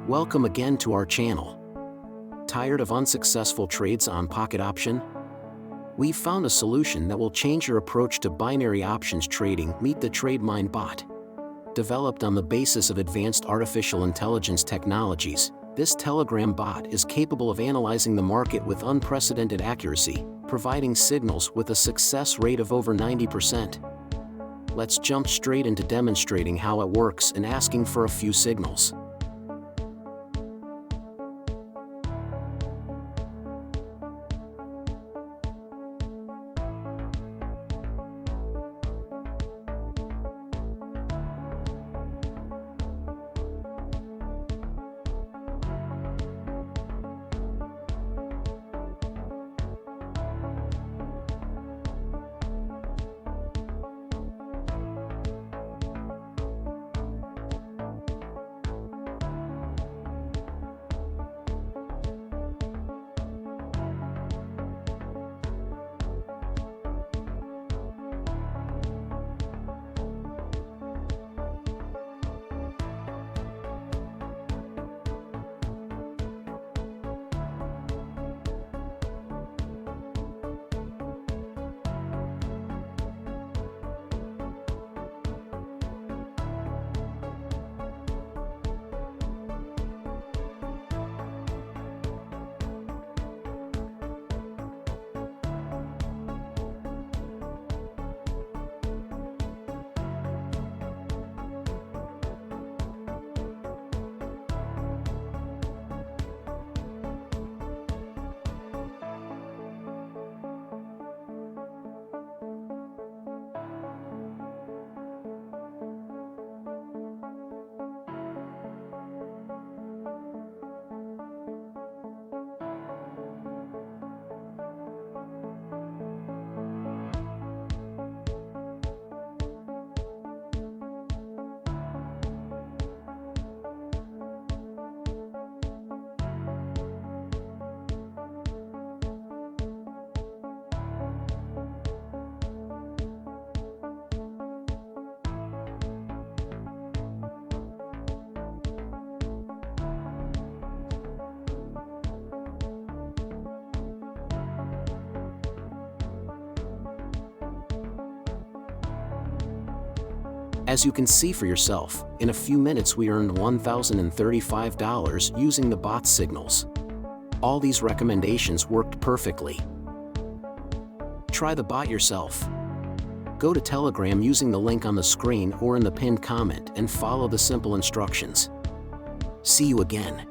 Welcome again to our channel. Tired of unsuccessful trades on pocket option? We've found a solution that will change your approach to binary options trading. Meet the TradeMind bot. Developed on the basis of advanced artificial intelligence technologies, this Telegram bot is capable of analyzing the market with unprecedented accuracy, providing signals with a success rate of over 90%. Let's jump straight into demonstrating how it works and asking for a few signals. As you can see for yourself, in a few minutes we earned $1,035 using the bot's signals. All these recommendations worked perfectly. Try the bot yourself. Go to Telegram using the link on the screen or in the pinned comment and follow the simple instructions. See you again.